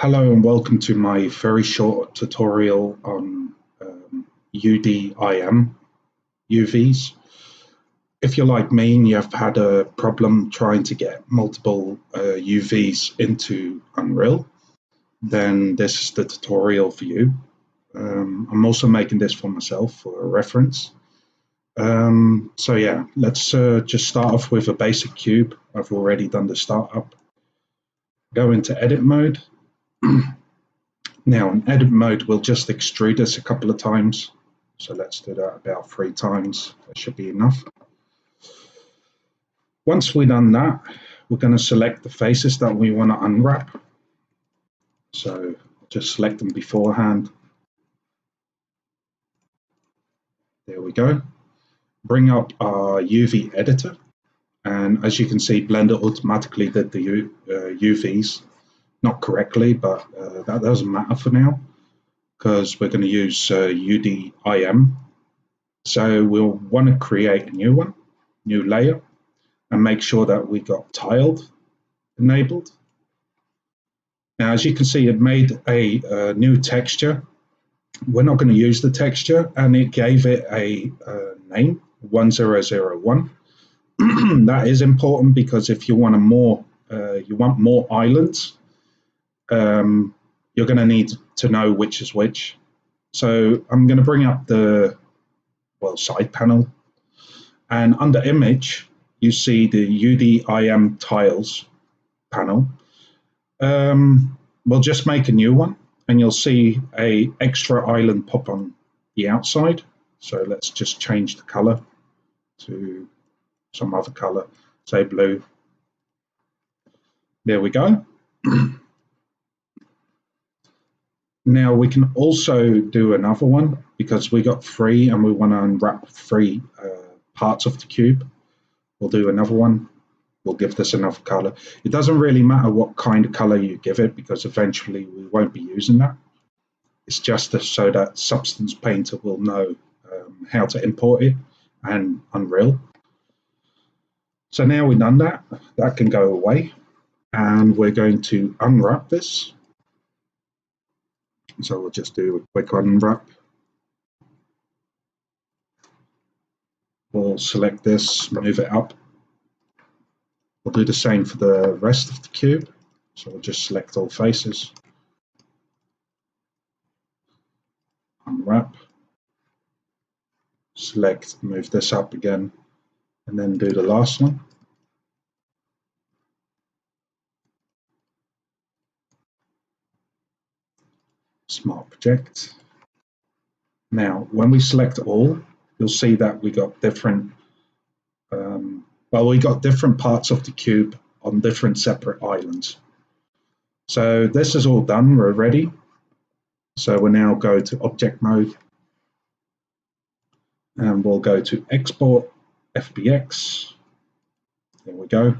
Hello and welcome to my very short tutorial on UDIM UVs. If you're like me and you've had a problem trying to get multiple UVs into Unreal, then this is the tutorial for you. I'm also making this for myself for a reference. So yeah, let's just start off with a basic cube. I've already done the startup. Go into edit mode. Now in edit mode, we'll just extrude this a couple of times. So let's do that about 3 times. That should be enough. Once we've done that, we're going to select the faces that we want to unwrap. So just select them beforehand. There we go. Bring up our UV editor. And as you can see, Blender automatically did the UVs. Not correctly, but that doesn't matter for now because we're going to use UDIM. So we'll want to create a new one, new layer, and make sure that we got tiled enabled. Now, as you can see, it made a new texture. We're not going to use the texture, and it gave it a name, 1001. That is important because if you want more islands, you're going to need to know which is which. So I'm going to bring up the side panel, and under image you see the UDIM tiles panel. We'll just make a new one and you'll see a extra island pop on the outside. So let's just change the color to some other color, say blue. There we go. Now we can also do another one because we got 3 and we want to unwrap 3 parts of the cube. We'll do another one. We'll give this another color. It doesn't really matter what kind of color you give it because eventually we won't be using that. It's just so that Substance Painter will know how to import it and Unreal. So now we've done that, that can go away. And we're going to unwrap this. So we'll just do a quick unwrap. We'll select this, move it up. We'll do the same for the rest of the cube. So we'll just select all faces. Unwrap. Select, move this up again, and then do the last one. Smart project. Now, when we select all, you'll see that we got different, we got different parts of the cube on different separate islands. So this is all done, we're ready. So we'll now go to object mode and we'll go to export FBX. There we go.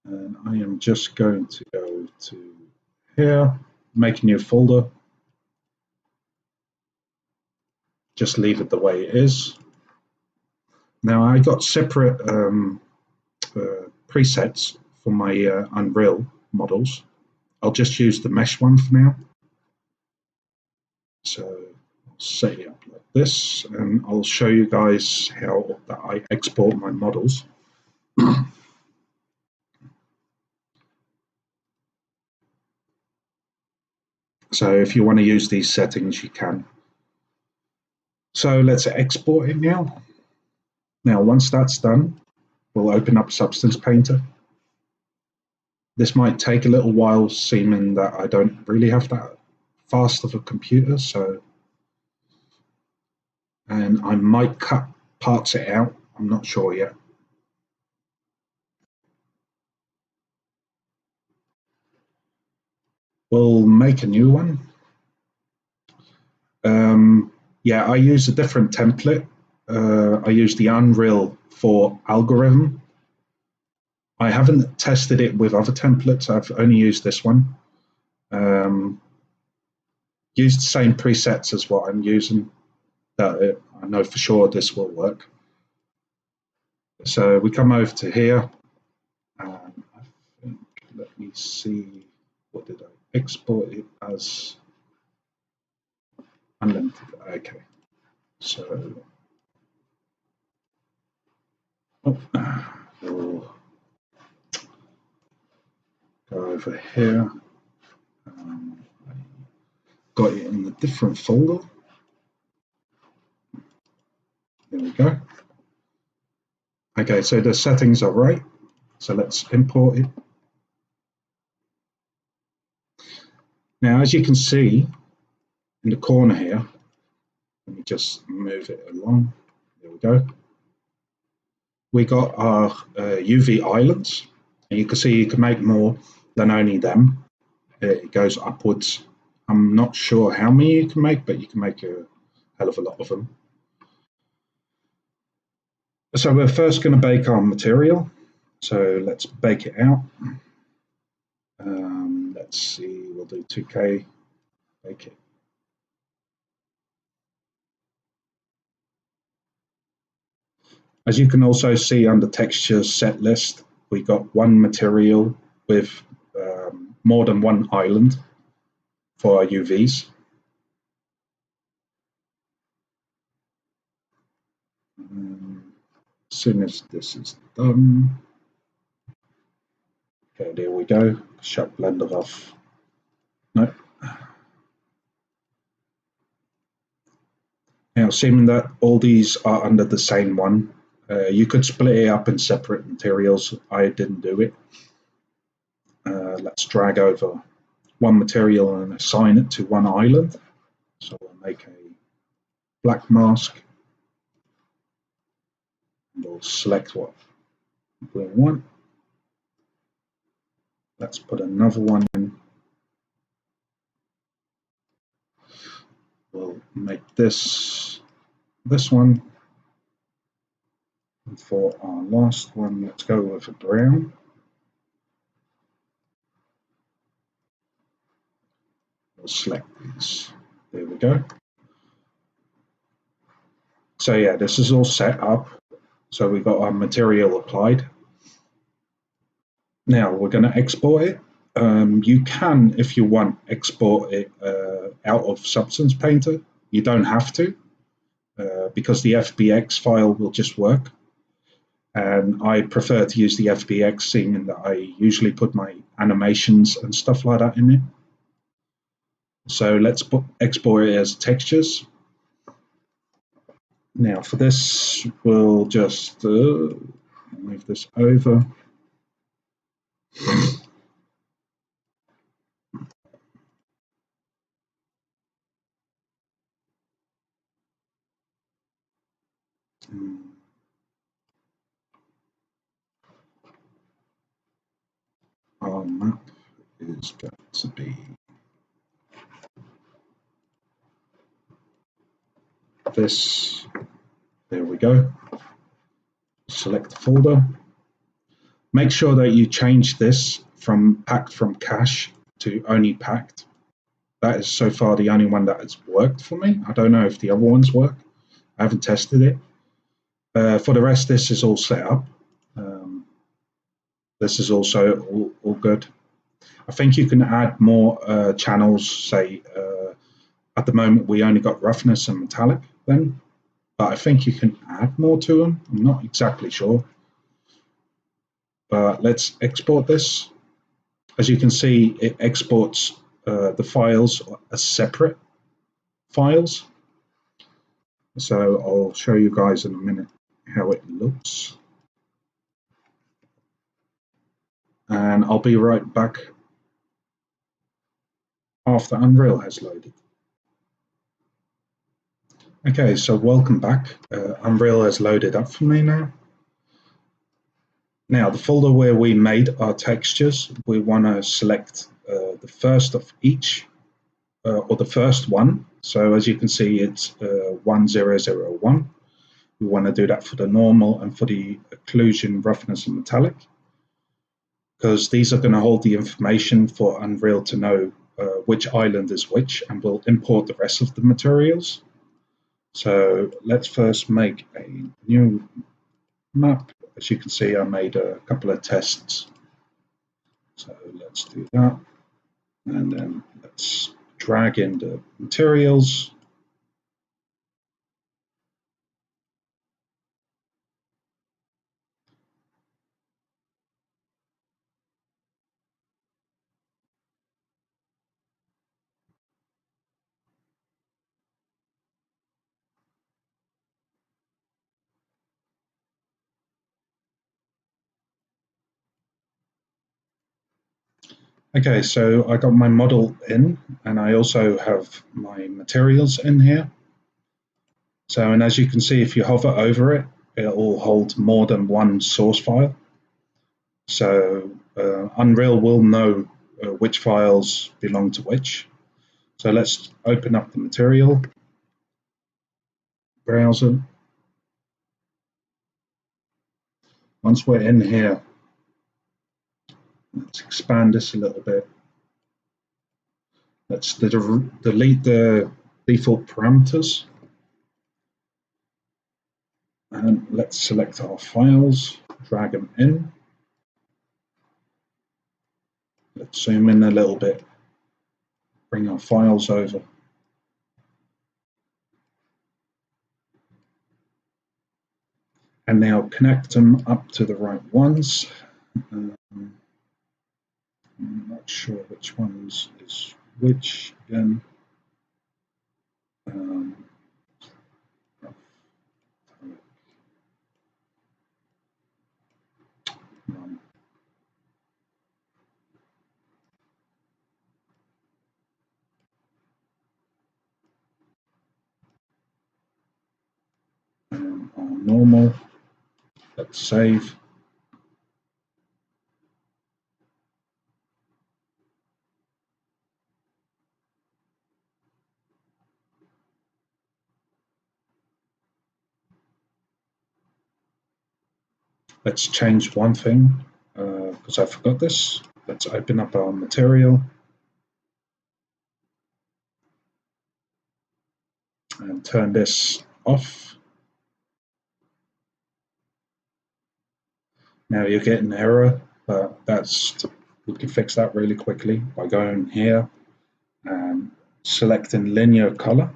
And I am just going to go to here, make a new folder. Just leave it the way it is. Now I got separate presets for my Unreal models. I'll just use the mesh one for now. So I'll set it up like this, and I'll show you guys how that I export my models. So if you want to use these settings, you can. So let's export it now. Now, once that's done, we'll open up Substance Painter. This might take a little while, seeming that I don't really have that fast of a computer, and I might cut parts it out. I'm not sure yet. We'll make a new one. Yeah, I use a different template. I use the Unreal 4 algorithm. I haven't tested it with other templates. I've only used this one. Use the same presets as what I'm using. I know for sure this will work. So we come over to here. I think, let me see, what did I export it as unlimited. Okay, so we'll go over here. I got it in a different folder. There we go. Okay, so the settings are right. So let's import it. Now, as you can see in the corner here, let me just move it along. There we go. We got our UV islands, and you can see you can make more than only them. It goes upwards. I'm not sure how many you can make, but you can make a hell of a lot of them. So we're first going to bake our material. So let's bake it out. Let's see, we'll do 2K, bake it. As you can also see under textures set list, we got one material with more than one island for our UVs. As soon as this is done, okay, there we go. Shut Blender off. No. Now, assuming that all these are under the same one, you could split it up in separate materials. I didn't do it. Let's drag over one material and assign it to one island. So we'll make a black mask. And we'll select what we want. Let's put another one in. We'll make this one. And for our last one, let's go with a brown. We'll select these. There we go. So yeah, this is all set up. So we've got our material applied. Now we're going to export it. You can, if you want, export it out of Substance Painter. You don't have to, because the FBX file will just work. And I prefer to use the FBX, seeing that I usually put my animations and stuff like that in it. So let's export it as textures. Now for this, we'll just move this over. Our map is going to be this. There we go. Select the folder. Make sure that you change this from packed from cache to only packed. That is so far the only one that has worked for me. I don't know if the other ones work. I haven't tested it. For the rest, this is all set up. This is also all good. I think you can add more channels, say, at the moment we only got roughness and metallic then, but I think you can add more to them. I'm not exactly sure. But let's export this. As you can see, it exports the files as separate files. So I'll show you guys in a minute how it looks. And I'll be right back after Unreal has loaded. Okay, so welcome back. Unreal has loaded up for me now. Now, the folder where we made our textures, we want to select the first of each, or the first one. So as you can see, it's 1001. We want to do that for the normal and for the occlusion, roughness, and metallic, because these are going to hold the information for Unreal to know which island is which, and we'll import the rest of the materials. So let's first make a new map. As you can see, I made a couple of tests. So let's do that. And then let's drag in the materials. Okay, so I got my model in, and I also have my materials in here. So, and as you can see, if you hover over it, it will hold more than one source file. So Unreal will know which files belong to which. So let's open up the material browser. Once we're in here, let's expand this a little bit. Let's delete the default parameters. And let's select our files, drag them in. Let's zoom in a little bit, bring our files over. And now connect them up to the right ones. I'm not sure which ones is which again. Our normal. Let's save. Let's change one thing because I forgot this. Let's open up our material and turn this off. Now you're getting an error, but we can fix that really quickly by going here and selecting linear color.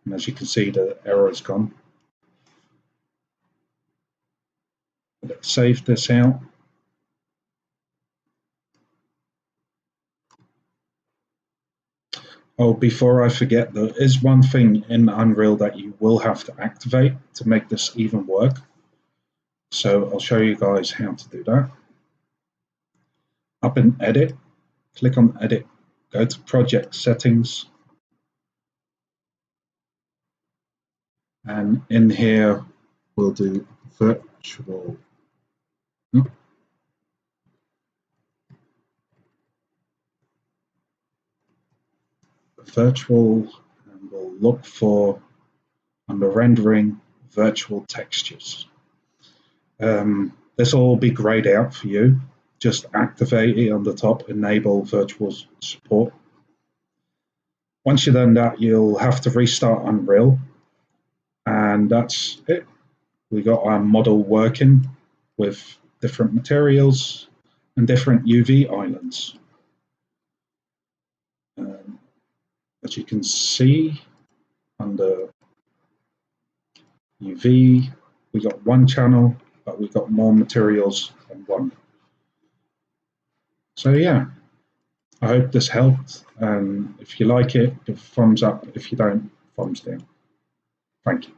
And as you can see, the error is gone. Let's save this out. Oh, before I forget, there is one thing in Unreal that you will have to activate to make this even work. So I'll show you guys how to do that. Up in Edit, click on Edit, go to Project Settings, and in here we'll do virtual. And we'll look for, under rendering, virtual textures. This will all be grayed out for you. Just activate it on the top, enable virtual support. Once you've done that, you'll have to restart Unreal, and that's it. We got our model working with different materials and different UV islands. As you can see, under UV, we got one channel, but we got more materials than one. So yeah, I hope this helped. And if you like it, give a thumbs up. If you don't, thumbs down. Thank you.